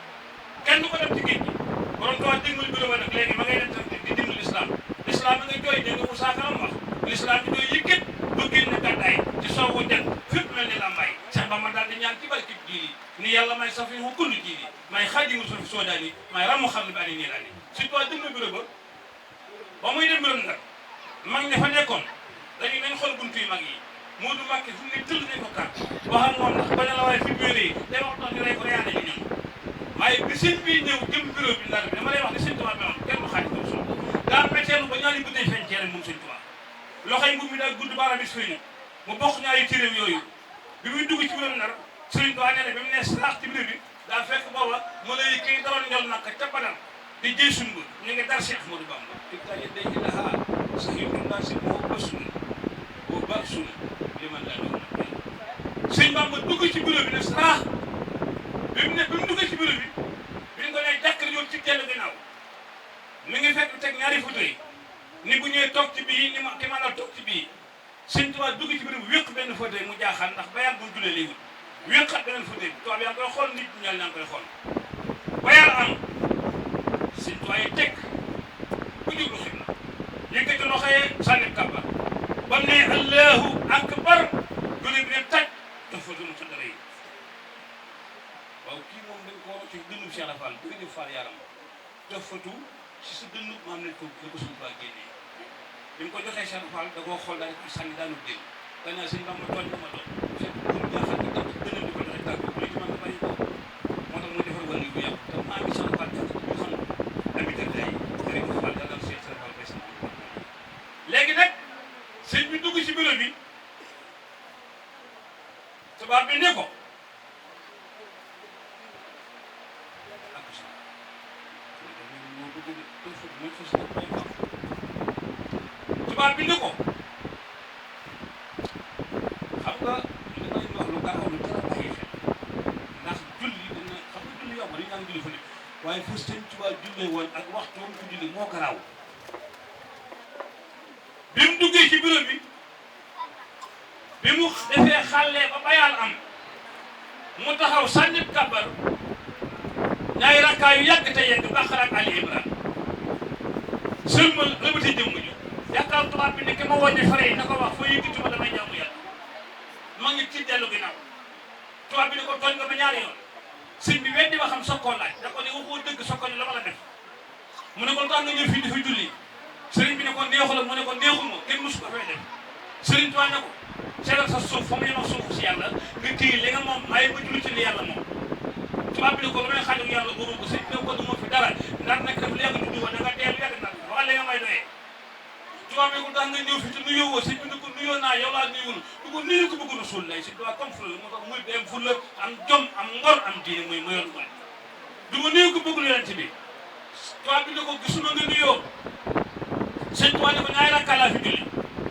kenn du ko dem ci géej gi borom Tuubaa dégmal bureau ba nag léegi ma ngay dem di dimbali l'islam l'islam bi nga jooy dégg nga Moussa Kanam wax l'islam bi jooy yëkkat ba génn gàddaay ci soowu jant fépp mel ni lambaay Cheikh Bamba daal di ñaan ci barke jiili ni yàlla may safi wu kulli jiili may Xaadimu Rasuul fi soodaani may ramu xam ne bi ani nii ani surtout dégmal bureau ba muy dem bureau nag mag ña fa nekkoon dañu nañ xool buntu yu mag yi Moodu Mbàkke fu mu ne tëll nañ ko kàr wax ak moom ndax bañ a la waaye fi biir yi day wax tax ñu lay ko reyaane ñu ñun waaye bi sëñ bi ñëw jëm bureau bi Ndar bi dama lay wax ni sëñ Tuubaa meloon kenn du Xaadimu Rasuul daa metteelu ba ñaari bëddee feeñ ceere moom sëñ Tuubaa loxo yi mbubb mi daal gudd baaraam bis feeñu mu bokk ñaari téeréem yooyu bi muy dugg ci bureau Ndar sëñ Tuubaa nee na bi mu ne saax ci bureau bi daa fekk booba mu lay kii daroon njol nag ca Badar di jëy sun ba ñu ngi dar Cheikh Ahmadou Bamba tigta yedday ilaha sahibun nasib moo basun boo basun li man laa doon nag sëñ Bamba dugg ci bureau bi ne saax bi mu duggee ci bureau bi ñu ko nee jàkkar yoon ci tellu ginnaaw mi ngi fekk teg ñaari photo yi ni bu ñëwee toog ci bii ni ma ki maanaam toog ci bii sëñ Tuubaa dugg ci bureau bi wéq benn photo yi mu jaaxaan ndax bayal bu mu julee lay wut wéqat beneen photo yi tubaab yaa ngi koy xool nit ñaal yaa ngi koy xool bayal am sëñ Tuubaa yi teg bu jublu xibla yëkkati loxo yi sànni kàbbar ba ne allahu akbar gune bi ne taj daf fa dunu sa dara yi waaw kii moom dañ ko ci dënnu Cheikh Fall bu ñu Fall yaram daf fatu ci sa dënnu maam nañ ko la ko suñu Tuubaa génnee bi mu ko joxee Cheikh Fall da koo xool daal di sànni daanu dégg danaa sëñ Bamba tooñ ma doon fekk pour jaaxal di def dënnu di ko joxe tàgg bu ci man nga bàyyi ko moo tax mu defar wàll bu yàgg te maa ngi Cheikh Fall jàkk ñu xam habitat day rek ko Fall daal Cheikh Fall bay sama léegi nag sëñ bi dugg ci bureau bi tubaab bi ne ko tubaab bi ne ko xam nga li may wax lu gaaw lu jar a bàyyi xel ndax julli dina xam nga julli yomb dañu naan julli fa ne waaye fu sëñ Tuubaa jullee woon ak waxtu woon ko julli moo garaaw bi mu defee xàllee ba bayal am mu taxaw sànni kabar ñaari rakkaa yu yàgg te yegg Baqara ak Ali Imran sëlmal lëbati jëmm ju yaakaar tubaab bi ne ki ma wàññi fare yi na ko wax foo yëkkati ma damay jaamu yàlla ma ngi ci dellu ginnaaw tubaab bi ne ko tooñ nga ma ñaari yoon sëñ bi weddi ba xam sokkoo laaj da ko ne waxoo dëgg sokkoo la ma la def mu ne ko tax nga ñëw fii dafa julli sëriñ bi ne ko neexu la mu ne ko neexul ma kenn musu ko fay def sëriñ tubaab ne ko seetal sa suuf fa mu yem ak suufu si yàlla nga téye li nga moom ay ba julli ci li yàlla moom tubaab bi ne ko lu may xaajal yàlla boobu ko sëñ bi ne ko du ma fi dara ndax nag dafa yàgg du dugal da nga teel yàgg nag wax li nga may doyee tubaab bi ko tax nga ñëw fi te nuyoo woo sëñ bi ne ko nuyoo naa yow laa nuyuwul du ko nuyu ko bëgg Rasul lay sëñ tubaab comme fula moo tax muy dem fula am jom am ngor am diine muy mu yoon mooy du ma nuyu ko bëggul yonent bi tubaab bi ne ko gisuma nga nuyoo sëñ tubaab ne ko ñaari rakkaa laa fi julli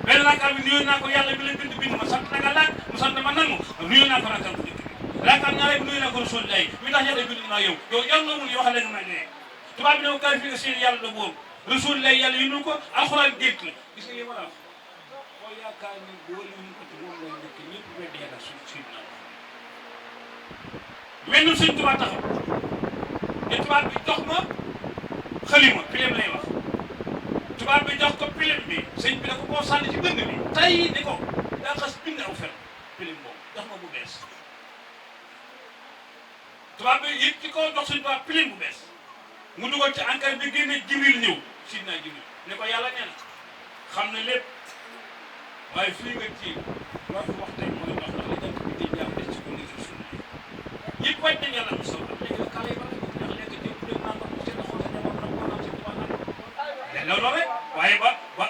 benn rakkaa bi nuyoo naa ko yàlla bi la bind ma sant na nga laaj mu sant ma nangu nuyoo naa ko rakkaa bu njëkk bi rakkaa ñaareel bi nuyoo naa ko Rasul lay mi tax yàlla bind naa yow yar na mun yoo xam ne nga may doyee tubaab bi ne ko kaay fi nga seen yàlla da boobu Rasul lay yàlla yu ko alxuraan gént la gis nga li ma la wax boo yaakaar ni boole yu ko ci moom lay njëkk ñëpp weddi yàlla suñ na mel ni sëñ tubaab taxaw ne tubaab bi jox ma xalima pilim lay wax tubaab bi jox ko pilim bi sëñ bi ne ko boo sànni ci dënn bi tay ni ko daa xas bind aw fen pilim boobu jox ma bu bees tubaab bi yëpp ci kaw jox sëñ tubaab pilim bu bees mu dugal ci encre bi génne Jibril ñëw sidna Jibril ne ko yàlla nee na xam na lépp waaye fii nga ci loo fi wax tey mooy dox ndax li jant bi di jaam des ci ko ni Rasul yëpp wàcc nañ yàlla Mustafa léegi nag kaale yi ba ndax lekk jëm bu dee naan ndox mu seen xool sa jamono nag koo naan si tubaab naan loolu rek waaye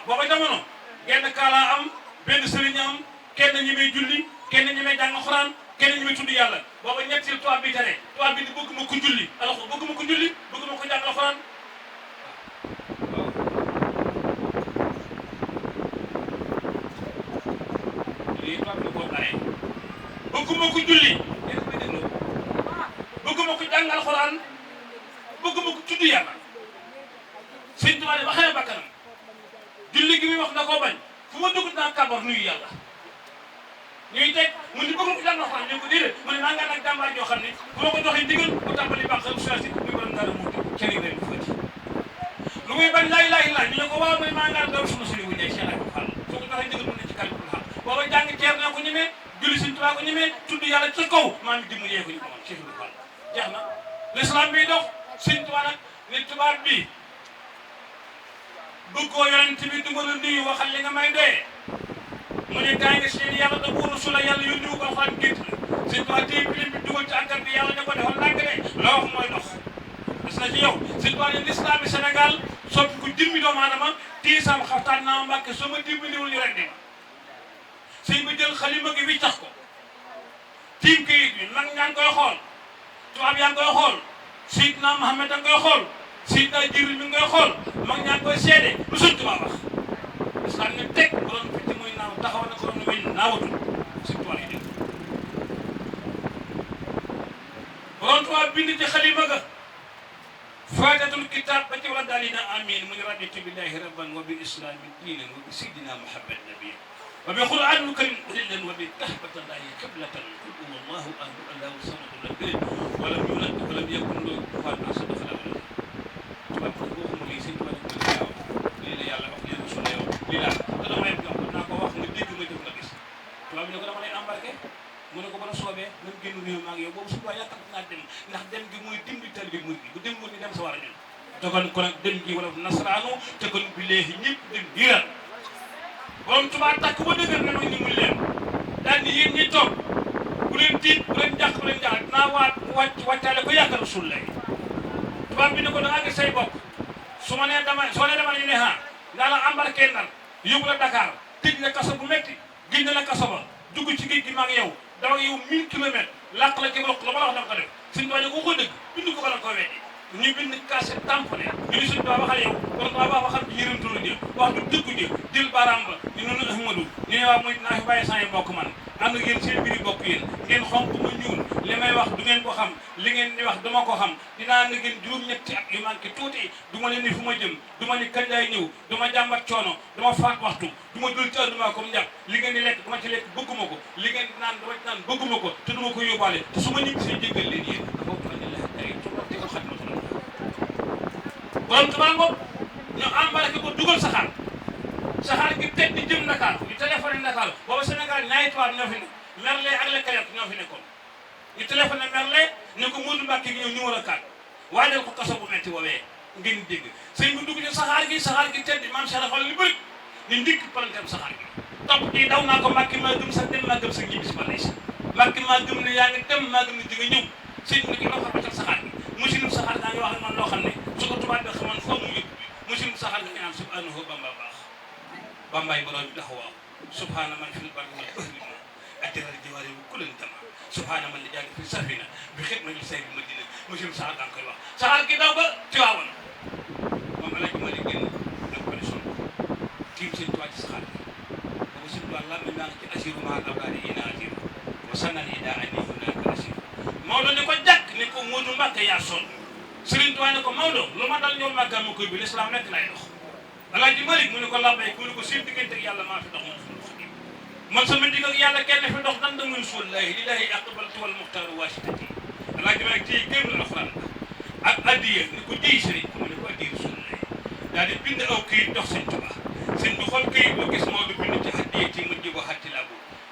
booba jamono genn kaala am benn sëriñ am kenn ñi may julli kenn ñi may jàng Alxuraan kenn ñi may tudd yàlla booba ñetti tubaab bi tere tubaab bi di bëgg ma ko julli alors bëgg ma ko julli bëgg ma ko jàng Alxuraan lii tubaab bi boo paree bëgg ma ko julli yéen may déglu bëgg ma ko jàng Alxuraan bëgg ma ko tudd yàlla sëñ tubaab ba xamee bakkanam julli gi muy wax na koo bañ fu ma dugg naa kàmbar nuyu yàlla ñuy teg mu ni bëgg ko jàng Alxuraan ñu ko déedéet mu ne naa ngaa nag jàmbaar joo xam ne bu ma ko joxee ndigal mu tàmbali baax sosi muy borom dara muuti cëri ren fëti lu muy bañ laay laay laaj ñu ne ko waaw mooy maa ngaa daw suma suli wu ñey Cheikh Ibra Fall soo ko joxee ndigal mu ne ci kàllu xam booba jàng ceer naa ko ñemee julli Sëñ Tuubaa ko ñemee tudd yàlla ca kaw maa ngi dimbali yee ko ñu ko man Cheikh Ibra Fall jeex na l'islam bi dox Sëñ Tuubaa nag ne tubaab bi bëggoo yonent bi du ma la nuyu waxal li nga may doyee mu ne gaa ngi seen yàlla da bu Rasul yàlla yónni ko Alxuraan gént la Sëñ Tuubaa téye pilim bi dugal ci àntar bi yàlla ne ko defal ndànk de la wax mooy dox des na ci yow Sëñ Tuubaa ne l'islam bi Sénégal soppi ko jëmmi doomu aadama téye sama xaftaan naa Mbàkke soo ma dimbaliwul ñu rendi ma sëñ bi jël xalima gi wiccax ko tiim kayit bi nag ñaa ngi koy xool tubaab yaa ngi koy xool Seydina Muhammad a ngi koy xool Seydina Jibril mi ngi koy xool mag ñaa ngi koy seede lu Sëñ Tuubaa wax islam ne teg bu doon fitti muy naaw taxaw na ko doon weñ naawatul Sëñ Tuubaa yi dégg borom Tuubaa bind ci xalima ga faatatul kitab ba ci wala daalina amin mu ne raditu billahi rabban wa bi islami diinan wa bi sayyidina Muhammad nabiyyan wa bi qur'anil karim hillan wa bi kahbatallahi qiblatan qul huwa allahu ahad allahu samad lam yalid wa lam yulad wa lam yakun lahu kufuwan ahad tubaab ko waxuma lii Sëñ Tuubaa ko laaw lii la yàlla wax leen su la yow lii laa te dama yem jox naa ko wax nga dégg ma jëf nga gis tubaab bi ne ko dama lay embarqué mu ne ko bala soobee nañ génn réew maa ngi yow boobu suba yàkkat naa dem ndax dem gi mooy dimbali tal bi murid bi bu dem murid bi dem sa war a ñun te kon kon dem gi wala nasaraanu te kon bi léegi ñëpp dem diiral borom tubaab takk ba dëgër ne mag ñi muy leen daal ni yéen ñi toog bu leen tiit bu leen jàq bu leen jàq dinaa wàccaale ko yàkkal Rasul lay tubaab bi ne ko da ngaa gis say bopp su ma nee dama soo nee dama ñu ne ah naa la embarqué Ndar yóbbu la Dakar tëj la kaso bu métti génne la kaso ba dugg ci géej gi maa ngi yow daw ak yow 1000 kilomètres làq la ci roq la ma la wax dama ko def Sëñ Tuubaa ne ko dëgg bind ko bala ko weddi ñu bind cachet tamponné ñu ni Sëñ Tuubaa waxal yow kon Tuubaa waxal bi yërëmtulu jë wax du dëggu jë jël baaraam ba ñu noonu Ahmadu ñu ne waa muy naa fi bàyyi saa yi mbokk man ànd ak yéen seen mbiri bokk yéen ngeen xonq ma ñuul li may wax du ngeen ko xam li ngeen di wax duma ko xam dinaa ànd ak yéen juróom-ñetti at yu manqué tuuti du ma leen ni fu ma jëm du ma ni kañ laay ñëw du ma jàmbat coono du ma faat waxtu du ma dul ci àdduma comme njàpp li ngeen di lekk du ma ci lekk bëgguma ko li ngeen di naan du ma ci naan bëgguma ko te du ma ko yóbbaale te su ma ñibbi see jéggal leen yéen borom Tuubaa ngoog ñu embarqué ko dugal saxaar gi teg di jëm Dakar ñu téléphoné Dakar booba Sénégal ñaari tubaab ñoo fi ne Merlin ak Leclerc ñoo fi nekkoon ñu téléphoné Merlin ne ko Modou Mbacké gi ñëw numéro 4 waajal ko kaso bu metti woowee ngeen dégg sëñ bi dugg ci saxaar gi teg di maam Cheikh Fall li bëri ni ndikk palanteem saxaar gi topp ci daw naa ko Mbacké maa gëm sa dem maa gëm sa ñibbi si ba lay si Mbacké maa gëm ne yaa ngi dem maa gëm ne di nga ñëw sëñ bi ne ko dox ko saxaar gi muslim saxaar daa ngi wax ak man loo xam ne su ko tubaab bi xamoon foo mu yëpp muslim saxaar nga naan subhanahu bamba baax bambaay borom bi taxawaaw subhana man fil barri wal bahri ma attiral jiwaari wu kulen tama subhana man li jaagi fi safina bi xet ma li say bi madina muslim saxaar daa ngi koy wax saxaar gi daw ba Tiwaawan moom Alaaji Malik génn ak ko ne son tiim seen tuwaa ci saxaar gi boobu sëñ Tuubaa la maa ngi ci asiru maa abari ina asir wa sannan yi daa ani hunaka asir Maodo ne ko jàkk ne ko Modou Mbacké yaa sonn Serigne Touba ne ko Maodo lu ma dal ñoom Màkka ma koy bi l'islam nekk lay dox Alaaji Malik mu ne ko labbay mu ne ko seen diggante ak yàlla maa fi dox man sama digg ak yàlla kenn fi dox nan da muy suullahi lillahi aqbaltu wal muxtaaru wasitati Alaaji Malik téye gëm la alxuraan ak addiya ne ko déy Serigne mu ne ko addiya suullahi daal di bind aw këyit dox Serigne Touba sëñ bi xool këyit ba gis Maodo bind ci addiya ci mujj bu xatti laa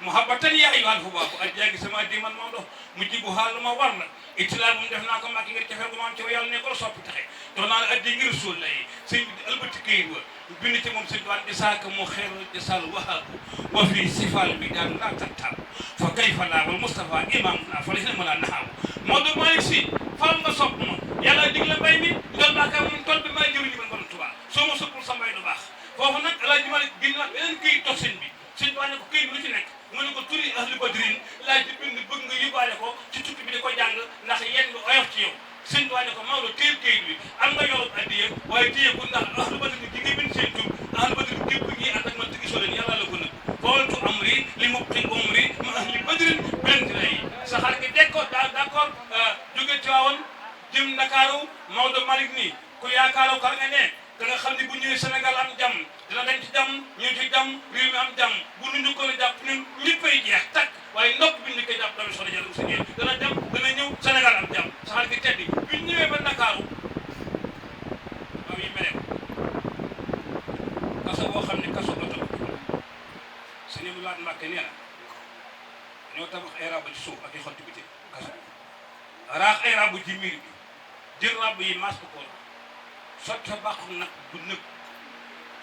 muhabbatan yaa ayyuhal hubaabu addiya gi sama addiya man Maodo mujj bu xaal lu ma war la itilaal moom def naa ko Mbacké ngir cafeel gu ma am ci yàlla ne ko la soppi taxe dox naa la addiya ngir suul lay sëñ bi ëlbati këyit wa bind ci moom sëñ bi di saaka mu xeer jasal wahaabu wa fii sifaal bi daan laa tattaabu fa kayfa laa wal Mustafa imaamuna fa laysa ma laa naxaabu Maodo Malick Sy fal nga sopp ma yàlla dig la mbay mi doon Mbacké moom tool bi maa jëriñu man borom Tuubaa soo ma soppul sa mbay du baax foofu nag Alaaji Malick génn waat beneen këyit dox sëñ bi ne ko këyit bi lu ci nekk mu ne ko turi ahlu badrin laaj di bind bëgg nga yóbbaale ko ci tukki bi di ko jàng ndax yéen nga oyof ci yow sëñ ne ko Maodo téel këyit bi am nga yorub addiya waaye téye ko ndax ahlu badrin gi nga bind seen tur ahlu badrin képp ñi ànd ak man te gisoo leen yàlla la ko nëbb booltu amri li mubqi umri ma ahli badrin benn lay saxaar gi deg ko d'accord jóge Tiwaawan jëm Ndakaaru Maodo Malick nii ku yaakaaroo kar nga ne da nga xam ne bu ñëwee Sénégal am jàmm dina dem ci jàmm ñëw ci jàmm réew mi am jàmm bu nu njëkkoon a jàpp ñun ñëppay jeex takk waaye ndox bi ñu koy jàpp tamit soxna Diallo Moussa dana dem dana ñëw Sénégal am jàmm saxaar gi teddi bi ñu ñëwee ba Ndakaaru yi mere kaso boo xam ne kaso ba tabax sëñ Abdou Lahad Mbacké nee na ñoo tabax ay rabu ci suuf ak i xotti biti kaso raax ay rabu ci miir bi jël rabu yi masque ko sotti fa baax nag du nëb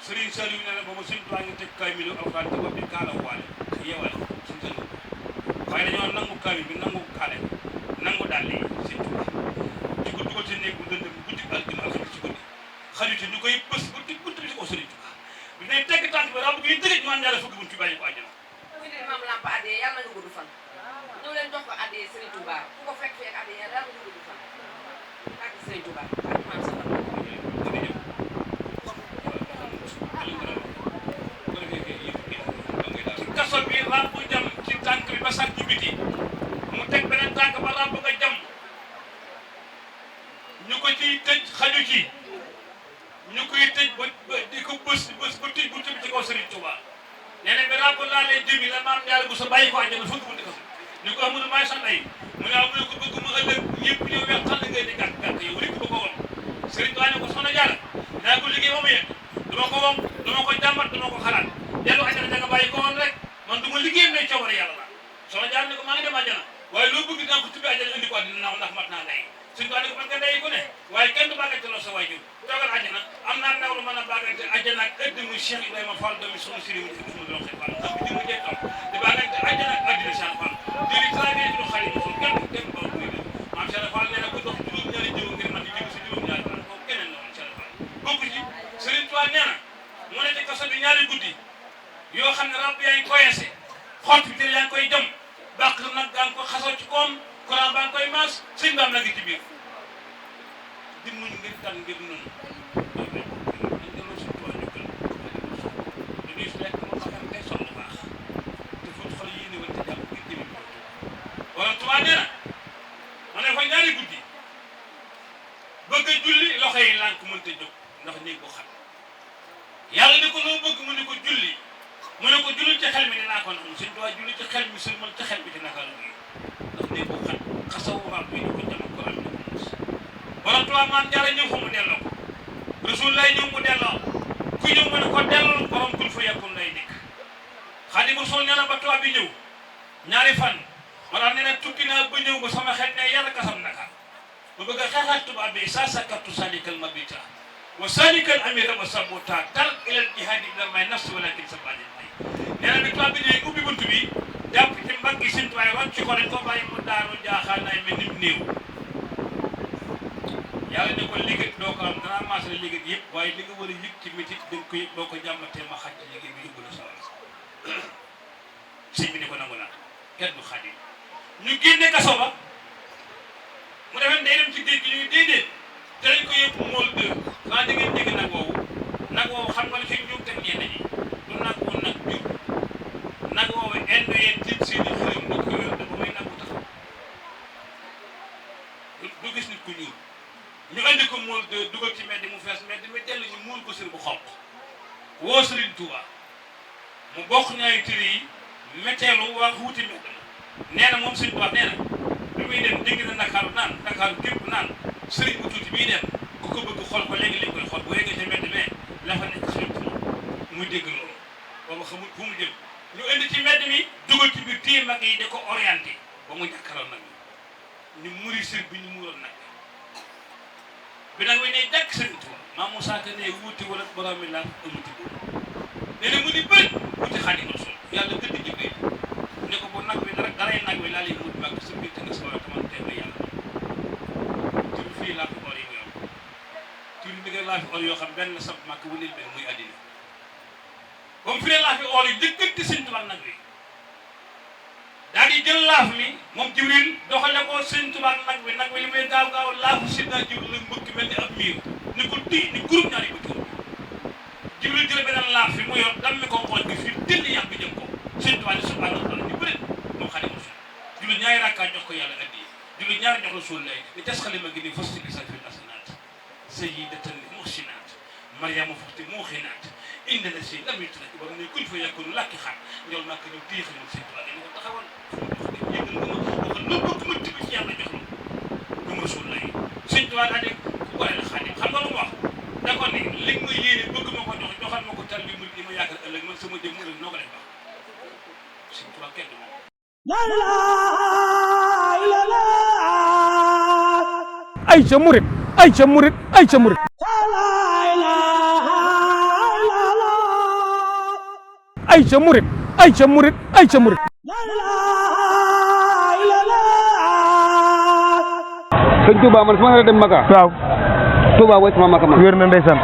Serigne Saliou nee na booba Sëñ Tuubaa ngi teg kaamil alxuraan te bopp bi kaala waale te yeewale ko Sëñ Saliou waaye dañoo nangu kaamil bi nangu kaale bi nangu daal lii Sëñ Tuubaa di ko dugal ci néeg bu lëndëm guddi aljuma alxames ci guddi xarit ñu koy bës ba di buntu bi ci kaw Sëriñ Tuubaa bi ne tegg tànk bi ramb gi dëgg ñu naan yàlla fukki buntu bàyyi ko àjjana maam lamp addee yàlla nga gudd fan ñëw leen jox ko addee Sëriñ Tuubaa ku ko fekk fekk addee yàlla nga gudd fan ak Sëriñ Tuubaa ak maam sa kaso bi ramb jam ci tànk bi ba sax ci biti mu teg beneen tànk ba ramb nga jam ñu ko ciy tëj xaju ci ñu koy tëj ba di ko bës ba tëj bu tëb ci kaw Serigne Touba nee na bi ramb laalee jëmi la maam Ndiaye bu sa bàyyi ko àjjana fukk bu di kaso ñu ko amul may sant ay mu ne mu ne ko bëgg mu ëllëg ñëpp ñëw weex xal ngay di gàtt gàtt yow rek ba ko woon Serigne Touba ne ko soxna Diarra daa ko liggéey ba mu yegg dama ko wom dama ko jàmbat dama ko xalaat dellu àjjana da nga bàyyi ko woon rek man du ma liggéey ne coobare yàlla la soxna Diarra ne ko maa ngi dem àjjana waaye loo bëgg dinaa ko tubbi àjjana indi ko àddina naaw ndax mat naa ndey suñu ko ne ko man nga ndey ko ne waaye kenn du bàggante loo sa waajur toogal àjjana am naa ndaw lu mën a bàggante àjjana ak ëdd muy Cheikh Ibrahima Fall doomi soxna Siri mu ci mu doon xel Fall xam bi di mu jeeg am di bàggante àjjana ak àddina Cheikh Fall diri travé du xali mosul kenn ba muy def maam Cheikh Fall nee na ko dox juróom-ñaari jiw ngir man di jiw si juróom-ñaari fan kooku keneen la woon Cheikh Fall bokku ci Serigne Touba nee na mu ne ci kaso bi ñaari guddi yoo xam ne rab yaa ngi koyese xott bi yaa ngi koy jëm bàq nag gaa ngi ko xasoo ci koom courant baa ngi koy maas sëñ baam na ngi ci biir di muñ ngir tan ngir nun dañ deloo suñ tuwaa jukkal dañuy lekk moo xam ne day sol lu baax te fu xol yéene wante jàpp Tuubaa nee na ma ne fa ñaari guddi bëgg a julli loxo yi lànk mënta jóg ndax néeg bu xat yàlla ni ko loo bëgg mu ne ko julli mu ne ko julli ci xel mi dinaa ko nangu Sëñ Tuubaa julli ci xel mi sëlmal ci xel mi dina ko nangu ndax néeg bu xat xasaw raam bi ñu ko jam ko am borom Tuubaa maam Jaara ñëw fa mu delloo ko Rasul lay ñëw mu delloo ku ñëw mu ne ko delloo borom kun fa yekkul lay nekk Xaadimu Rasuul nee na ba tubaab bi ñëw ñaari fan wala nee na tukki naa ba ñëw ba sama xel ne yàlla kasam naka ma bëgg a xeexaat tubaab bi saa sakatu salikal mabita wa salikal amira wa sabota tar ilal jihadi ila may nafsi walakin sa bàjjen may nee na bi tubaab bi ñëwee ubbi bunt bi jàpp ci mbagg yi Sëñ Tuubaa wàcc ko dañ ko bàyyi mu daanu jaaxaan naay mel ni néew yàlla ne ko liggéey doo ko am danaa maasale liggéey yëpp waaye li nga war a yëg ci métit da nga ko yëg doo ko jàmmatee ma xaj ci liggéey bi yóbbu la sawar sëñ bi ne ko nangu naa kenn du Xaadim ñu génne kaso ba mu defee day dem ci géej gi ñu déedéet te dañ ko yëpp mool de xanaa da ngeen dégg nag woowu xam nga ne fi ñu teg ñenn ñi du nag wu nag jur nag woowu indo yee tiit seeni xërëm da ko yor da ba may nag wu taxaw du gis nit ku ñuul ñu andi ko mool de dugal ci mbedd mu fees mbedd mi dellu ñu muul ko sër bu xonq woo Sëriñ Tuuba mu bokk ñaari tëri yi métteelu wax wuti mbedd nee na moom Sëñ Tuubaa nee na bi muy dem dégg na Ndakaaru gépp naan sëriñ bu tuuti bii dem ku ko bëgg xool ko léegi lañ koy xool bu yeggee ci mbedd mais la fa nekk xew muy dégg loolu booba xamul fu mu jëm ñu indi ci mbedd mi dugal ci biir téye mag yi da ko orienté ba mu jàkkaarloo nag ñu muri sër bi ñu muuroon nag bi nag ne jàkk Sëriñ Tuubaa Maam Moussa Ka ne wuti wala borom mi laal amuti boobu nee na mu ni bëri wuti Xaadimu Rasuul yàlla gëdd Jibril ne ko bu nag wi daray nag wi laa lay mut bàgg sa biir te nga sa war a taman tee ba yàlla tur fii laa fi or yi mu yor tur ndigal laa fi or yoo xam benn sab màkk wu nil benn muy àddina comme fii laa fi or yi dëggante Sëñ Tuubaa nag wi daal di jël laaf mi moom Jibril doxale ko Sëñ Tuubaa nag wi li muy gaaw gaaw laafu sidna Jibril la mbëkk mel ni ab miir ni ko di ni groupe ñaari bëkk Jibril jël beneen laaf fi mu yor dam mi ko xool gi fii tëll yàq bi jëm ko Sëñ Tuubaa ni subhaanahu wa taala ñu bëri moom Xaadimu Rasuul julli ñaari rakkaa jox ko yàlla addiya julli ñaari jox Rasuul lay ni tas xale ma gi ni fas tigi sa fil asanaat sayyidatan lil muhsinaat Mariama fuxti muuxinaat indi na si lam yutrak ba mu ne kuñ fa yàkkunu làkki xaar ñool màkk ñu téye xañul Sëñ Tuubaa ni ko taxawal yëgal nga ma waxal loo bëgg ma tibb ci yàlla jox la gëm Rasuul lay Sëñ Tuubaa daa ku gore la Xaadim xam nga lu mu wax da ko ni li nga yéene bëgg ma ko jox joxal ma ko tal bi murid yi ma yaakaar ëllëg man sama jëm ëllëg noo ko def baax Sëñ Tuubaa kenn du moom ayca murid ayca murid ayca murid ayca murid ayca murid ayca murid Sëñ Tuubaa man su ma xasee dem Makka. waaw Tuubaa mooy sama Makka man. wér na ndeysaan